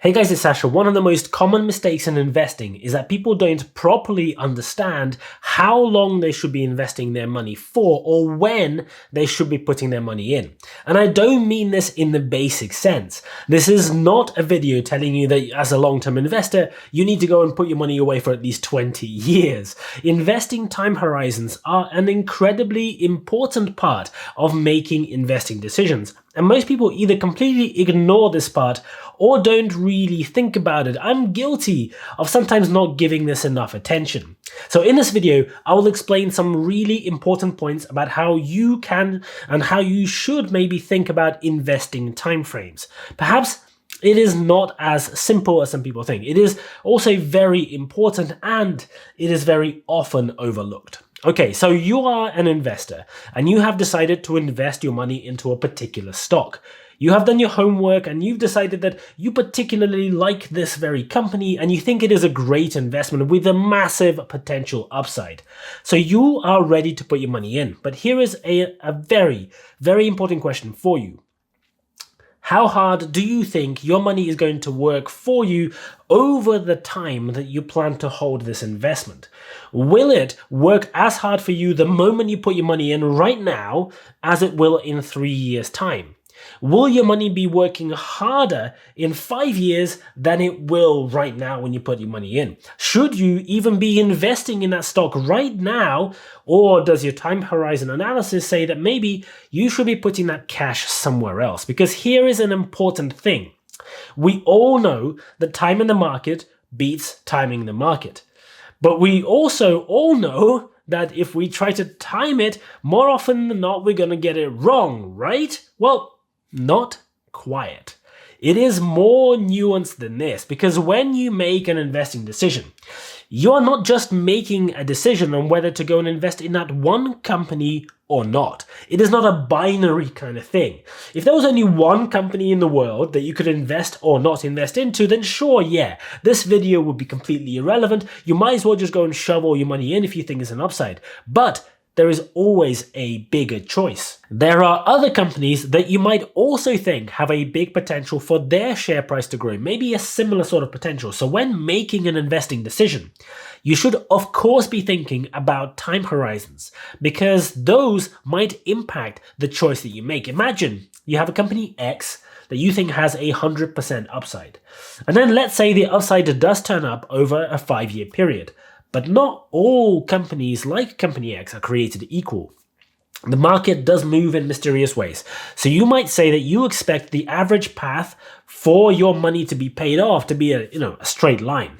Hey guys, it's Sasha. One of the most common mistakes in investing is that people don't properly understand how long they should be investing their money for or when they should be putting their money in. And I don't mean this in the basic sense. This is not a video telling you that as a long-term investor, you need to go and put your money away for at least 20 years. Investing time horizons are an incredibly important part of making investing decisions. And most people either completely ignore this part or don't really think about it. I'm guilty of sometimes not giving this enough attention. So in this video, I will explain some really important points about how you can and how you should maybe think about investing timeframes. Perhaps it is not as simple as some people think. It is also very important and it is very often overlooked. Okay, so you are an investor and you have decided to invest your money into a particular stock. You have done your homework and you've decided that you particularly like this very company and you think it is a great investment with a massive potential upside. So you are ready to put your money in. But here is a very, very important question for you. How hard do you think your money is going to work for you over the time that you plan to hold this investment? Will it work as hard for you the moment you put your money in right now as it will in 3 years' time? Will your money be working harder in 5 years than it will right now when you put your money in? Should you even be investing in that stock right now? Or does your time horizon analysis say that maybe you should be putting that cash somewhere else? Because here is an important thing. We all know that time in the market beats timing the market. But we also all know that if we try to time it, more often than not, we're going to get it wrong, right? Well, not quite. It is more nuanced than this, because when you make an investing decision, you're not just making a decision on whether to go and invest in that one company or not. It is not a binary kind of thing. If there was only one company in the world that you could invest or not invest into, then sure, yeah, this video would be completely irrelevant. You might as well just go and shove all your money in if you think it's an upside. But there is always a bigger choice. There are other companies that you might also think have a big potential for their share price to grow, maybe a similar sort of potential. So when making an investing decision, you should of course be thinking about time horizons, because those might impact the choice that you make. Imagine you have a company X that you think has 100% upside. And then let's say the upside does turn up over a 5-year period. But not all companies like Company X are created equal. The market does move in mysterious ways. So you might say that you expect the average path for your money to be paid off to be a straight line.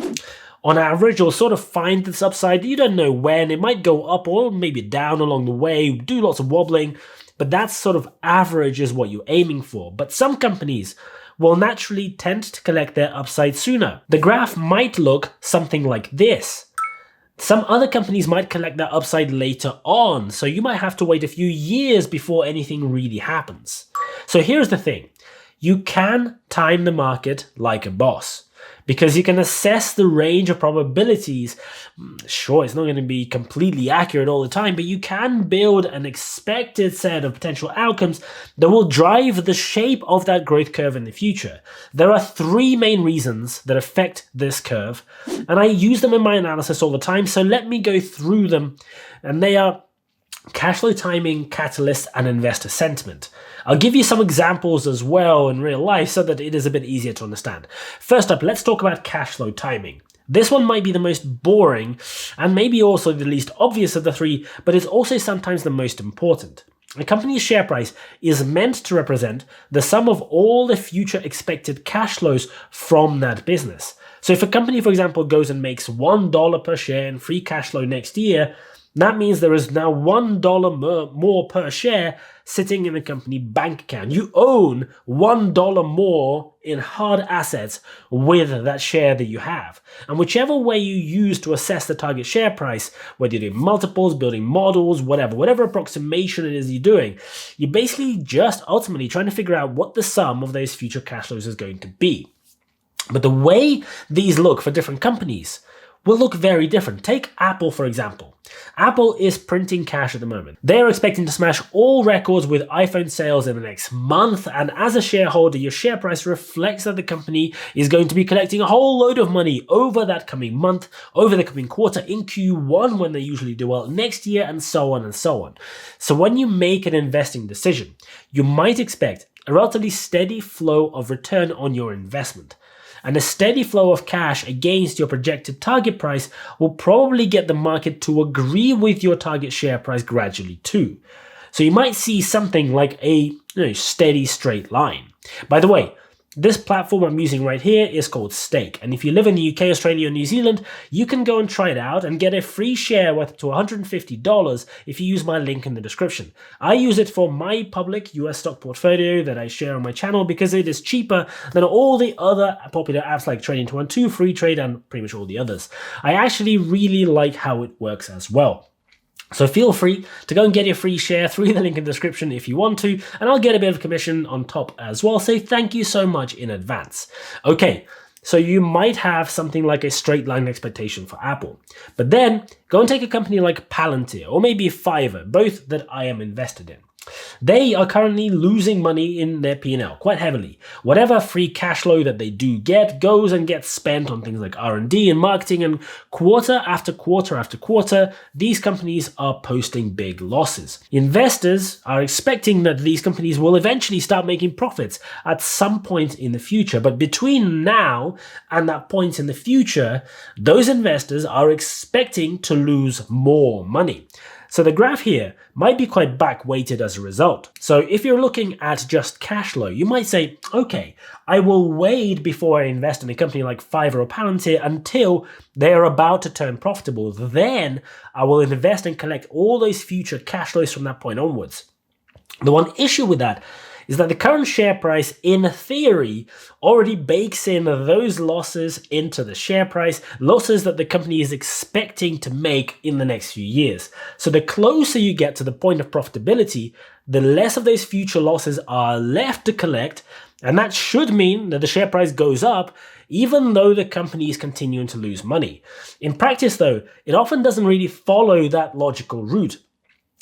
On average, you'll sort of find this upside. You don't know when. It might go up or maybe down along the way, do lots of wobbling. But that's sort of average is what you're aiming for. But some companies will naturally tend to collect their upside sooner. The graph might look something like this. Some other companies might collect that upside later on, so you might have to wait a few years before anything really happens. So here's the thing. You can time the market like a boss, because you can assess the range of probabilities. Sure, it's not going to be completely accurate all the time, but you can build an expected set of potential outcomes that will drive the shape of that growth curve in the future. There are 3 main reasons that affect this curve, and I use them in my analysis all the time, so let me go through them. And they are cash flow timing, catalysts, and investor sentiment. I'll give you some examples as well in real life so that it is a bit easier to understand. First up, let's talk about cash flow timing. This one might be the most boring and maybe also the least obvious of the 3, but it's also sometimes the most important. A company's share price is meant to represent the sum of all the future expected cash flows from that business. So if a company, for example, goes and makes $1 per share in free cash flow next year, that means there is now $1 more per share sitting in the company bank account. You own $1 more in hard assets with that share that you have. And whichever way you use to assess the target share price, whether you're doing multiples, building models, whatever approximation it is you're doing, you're basically just ultimately trying to figure out what the sum of those future cash flows is going to be. But the way these look for different companies will look very different. Take Apple, for example. Apple is printing cash at the moment. They are expecting to smash all records with iPhone sales in the next month, and as a shareholder, your share price reflects that the company is going to be collecting a whole load of money over that coming month, over the coming quarter, in Q1 when they usually do well, next year, and so on and so on. So when you make an investing decision, you might expect a relatively steady flow of return on your investment. And a steady flow of cash against your projected target price will probably get the market to agree with your target share price gradually too. So you might see something like a steady straight line. By the way, this platform I'm using right here is called Stake, and if you live in the UK, Australia, or New Zealand, you can go and try it out and get a free share worth up to $150 if you use my link in the description. I use it for my public US stock portfolio that I share on my channel because it is cheaper than all the other popular apps like Trading212, Free Trade, and pretty much all the others. I actually really like how it works as well. So feel free to go and get your free share through the link in the description if you want to, and I'll get a bit of commission on top as well. So thank you so much in advance. Okay, so you might have something like a straight line expectation for Apple, but then go and take a company like Palantir or maybe Fiverr, both that I am invested in. They are currently losing money in their P&L quite heavily. Whatever free cash flow that they do get goes and gets spent on things like R&D and marketing, and quarter after quarter after quarter, these companies are posting big losses. Investors are expecting that these companies will eventually start making profits at some point in the future, but between now and that point in the future, those investors are expecting to lose more money. So the graph here might be quite back-weighted as a result. So if you're looking at just cash flow, you might say, okay, I will wait before I invest in a company like Fiverr or Palantir until they are about to turn profitable. Then I will invest and collect all those future cash flows from that point onwards. The one issue with that is that the current share price, in theory, already bakes in those losses into the share price, losses that the company is expecting to make in the next few years. So the closer you get to the point of profitability, the less of those future losses are left to collect, and that should mean that the share price goes up, even though the company is continuing to lose money. In practice, though, it often doesn't really follow that logical route,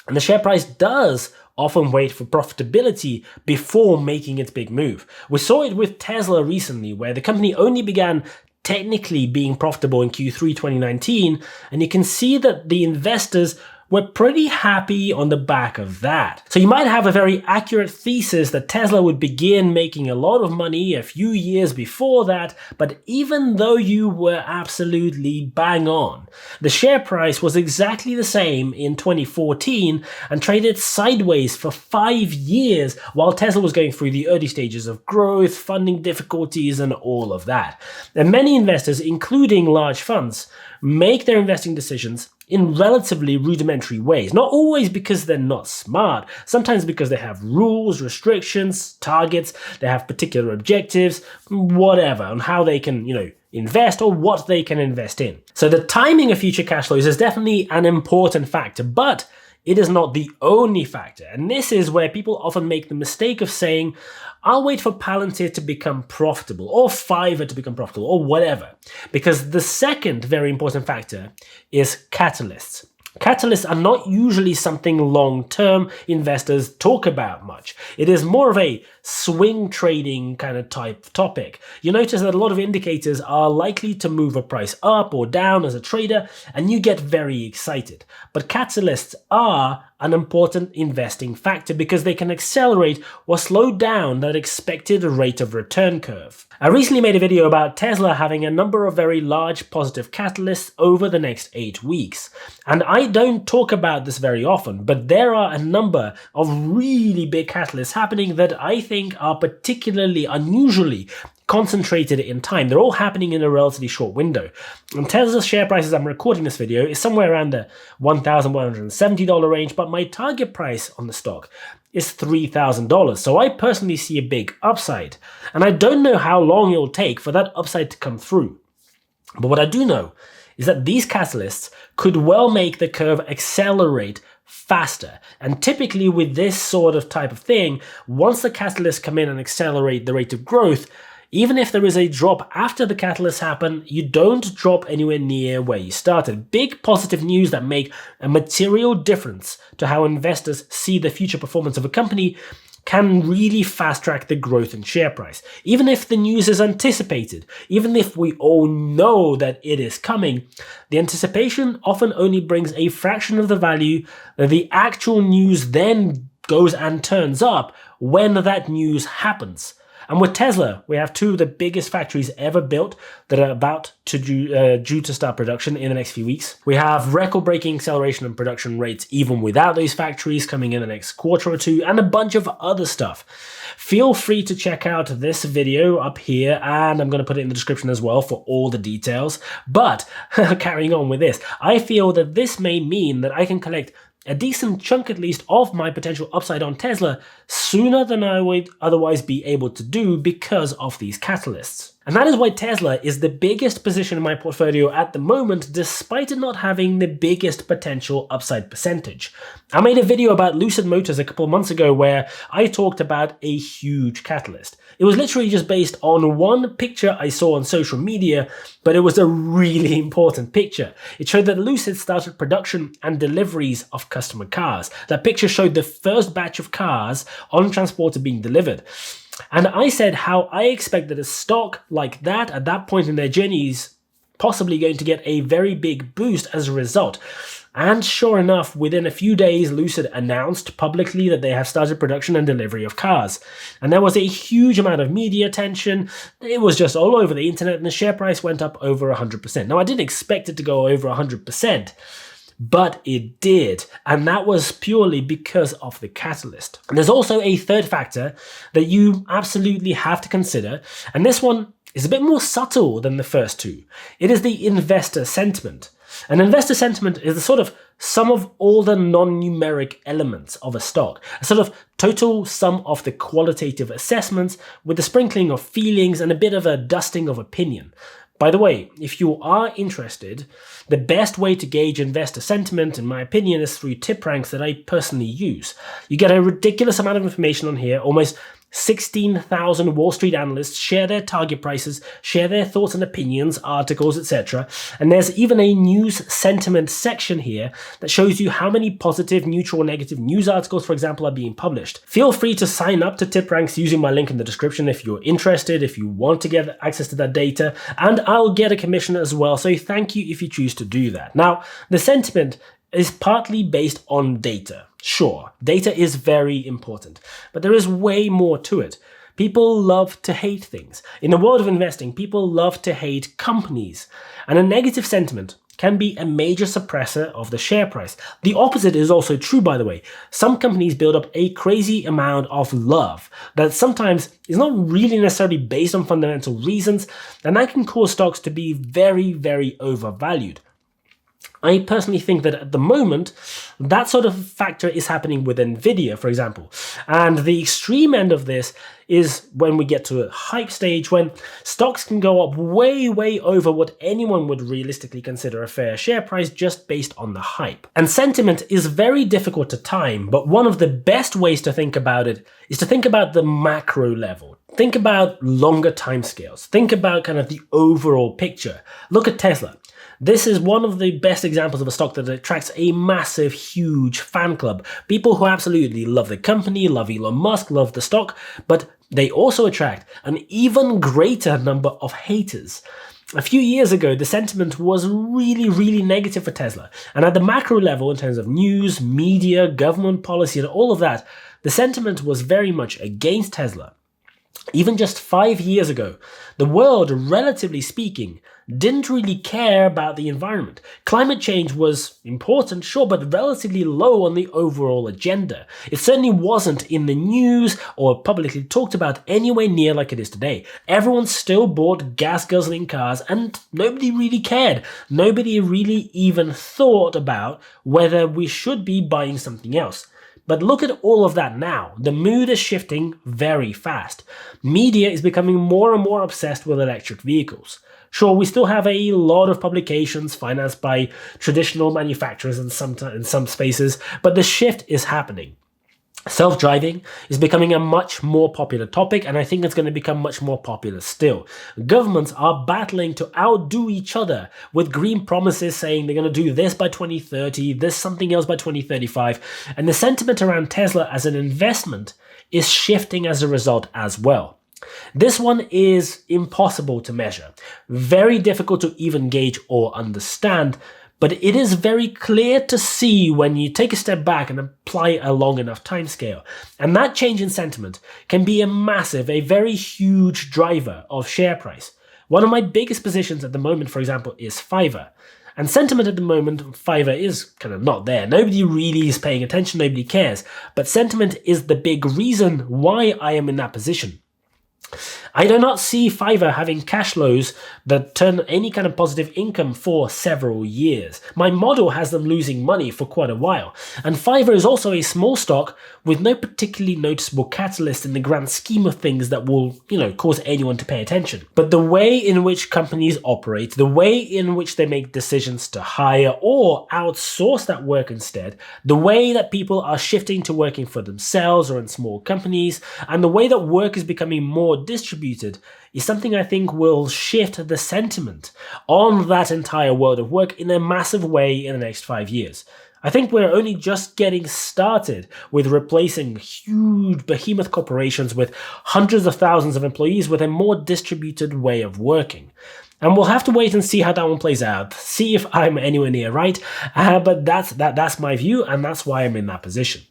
and the share price does often wait for profitability before making its big move. We saw it with Tesla recently, where the company only began technically being profitable in Q3 2019, and you can see that the investors were pretty happy on the back of that. So you might have a very accurate thesis that Tesla would begin making a lot of money a few years before that, but even though you were absolutely bang on, the share price was exactly the same in 2014 and traded sideways for 5 years while Tesla was going through the early stages of growth, funding difficulties, and all of that. And many investors, including large funds, make their investing decisions in relatively rudimentary ways. Not always because they're not smart, sometimes because they have rules, restrictions, targets, they have particular objectives, whatever, on how they can, invest or what they can invest in. So the timing of future cash flows is definitely an important factor, but it is not the only factor. And this is where people often make the mistake of saying, I'll wait for Palantir to become profitable, or Fiverr to become profitable, or whatever. Because the second very important factor is catalysts. Catalysts are not usually something long-term investors talk about much. It is more of a swing trading kind of type topic. You notice that a lot of indicators are likely to move a price up or down as a trader, and you get very excited. But catalysts are an important investing factor because they can accelerate or slow down that expected rate of return curve. I recently made a video about Tesla having a number of very large positive catalysts over the next 8 weeks. And I don't talk about this very often, but there are a number of really big catalysts happening that I think are particularly unusually concentrated in time. They're all happening in a relatively short window. And Tesla's share price as I'm recording this video is somewhere around the $1,170 range, but my target price on the stock is $3,000. So I personally see a big upside. And I don't know how long it will take for that upside to come through. But what I do know is that these catalysts could well make the curve accelerate faster. And typically with this sort of type of thing, once the catalysts come in and accelerate the rate of growth, Even if there is a drop after the catalysts happen, you don't drop anywhere near where you started. Big positive news that make a material difference to how investors see the future performance of a company can really fast track the growth in share price. Even if the news is anticipated, even if we all know that it is coming, the anticipation often only brings a fraction of the value that the actual news then goes and turns up when that news happens. And with Tesla, we have two of the biggest factories ever built that are about to due to start production in the next few weeks. We have record-breaking acceleration and production rates even without those factories coming in the next quarter or two, and a bunch of other stuff. Feel free to check out this video up here, and I'm going to put it in the description as well for all the details. But carrying on with this, I feel that this may mean that I can collect a decent chunk at least of my potential upside on Tesla sooner than I would otherwise be able to do because of these catalysts. And that is why Tesla is the biggest position in my portfolio at the moment, despite it not having the biggest potential upside percentage. I made a video about Lucid Motors a couple of months ago where I talked about a huge catalyst. It was literally just based on one picture I saw on social media, but it was a really important picture. It showed that Lucid started production and deliveries of customer cars. That picture showed the first batch of cars on transporter being delivered. And I said how I expect that a stock like that at that point in their journey is possibly going to get a very big boost as a result. And sure enough, within a few days, Lucid announced publicly that they have started production and delivery of cars. And there was a huge amount of media attention. It was just all over the internet, and the share price went up over 100%. Now, I didn't expect it to go over 100%. But it did, and that was purely because of the catalyst. And there's also a third factor that you absolutely have to consider, and this one is a bit more subtle than the first two. It is the investor sentiment. And investor sentiment is the sort of sum of all the non-numeric elements of a stock, a sort of total sum of the qualitative assessments with a sprinkling of feelings and a bit of a dusting of opinion. By the way, if you are interested, the best way to gauge investor sentiment, in my opinion, is through tip ranks that I personally use. You get a ridiculous amount of information on here. Almost 16,000 Wall Street analysts share their target prices, share their thoughts and opinions, articles, etc. And there's even a news sentiment section here that shows you how many positive, neutral, or negative news articles, for example, are being published. Feel free to sign up to tip ranks using my link in the description if you're interested, if you want to get access to that data, and I'll get a commission as well, so thank you if you choose to do that. Now, the sentiment is partly based on data. Sure, data is very important, but there is way more to it. People love to hate things. In the world of investing, people love to hate companies, and a negative sentiment can be a major suppressor of the share price. The opposite is also true, by the way. Some companies build up a crazy amount of love that sometimes is not really necessarily based on fundamental reasons, and that can cause stocks to be very, very overvalued. I personally think that at the moment, that sort of factor is happening with Nvidia, for example. And the extreme end of this is when we get to a hype stage, when stocks can go up way, way over what anyone would realistically consider a fair share price just based on the hype. And sentiment is very difficult to time, but one of the best ways to think about it is to think about the macro level. Think about longer timescales. Think about kind of the overall picture. Look at Tesla. This is one of the best examples of a stock that attracts a massive, huge fan club. People who absolutely love the company, love Elon Musk, love the stock, but they also attract an even greater number of haters. A few years ago, the sentiment was really, really negative for Tesla. And at the macro level, in terms of news, media, government policy, and all of that, the sentiment was very much against Tesla. Even just 5 years ago, the world, relatively speaking, didn't really care about the environment. Climate change was important, sure, but relatively low on the overall agenda. It certainly wasn't in the news or publicly talked about anywhere near like it is today. Everyone still bought gas-guzzling cars and nobody really cared. Nobody really even thought about whether we should be buying something else. But look at all of that now. The mood is shifting very fast. Media is becoming more and more obsessed with electric vehicles. Sure, we still have a lot of publications financed by traditional manufacturers in some spaces, but the shift is happening. Self-driving is becoming a much more popular topic, and I think it's going to become much more popular still. Governments are battling to outdo each other with green promises saying they're going to do this by 2030, this something else by 2035, and the sentiment around Tesla as an investment is shifting as a result as well. This one is impossible to measure, very difficult to even gauge or understand, but it is very clear to see when you take a step back and apply a long enough timescale. And that change in sentiment can be a very huge driver of share price. One of my biggest positions at the moment, for example, is Fiverr. And sentiment at the moment, Fiverr is kind of not there. Nobody really is paying attention, nobody cares. But sentiment is the big reason why I am in that position. I do not see Fiverr having cash flows that turn any kind of positive income for several years. My model has them losing money for quite a while. And Fiverr is also a small stock with no particularly noticeable catalyst in the grand scheme of things that will, cause anyone to pay attention. But the way in which companies operate, the way in which they make decisions to hire or outsource that work instead, the way that people are shifting to working for themselves or in small companies, and the way that work is becoming more distributed is something I think will shift the sentiment on that entire world of work in a massive way in the next 5 years. I think we're only just getting started with replacing huge behemoth corporations with hundreds of thousands of employees with a more distributed way of working. And we'll have to wait and see how that one plays out, see if I'm anywhere near right, but that's my view, and that's why I'm in that position.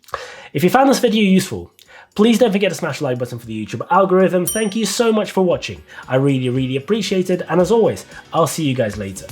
If you found this video useful, please don't forget to smash the like button for the YouTube algorithm. Thank you so much for watching. I really appreciate it. And as always, I'll see you guys later.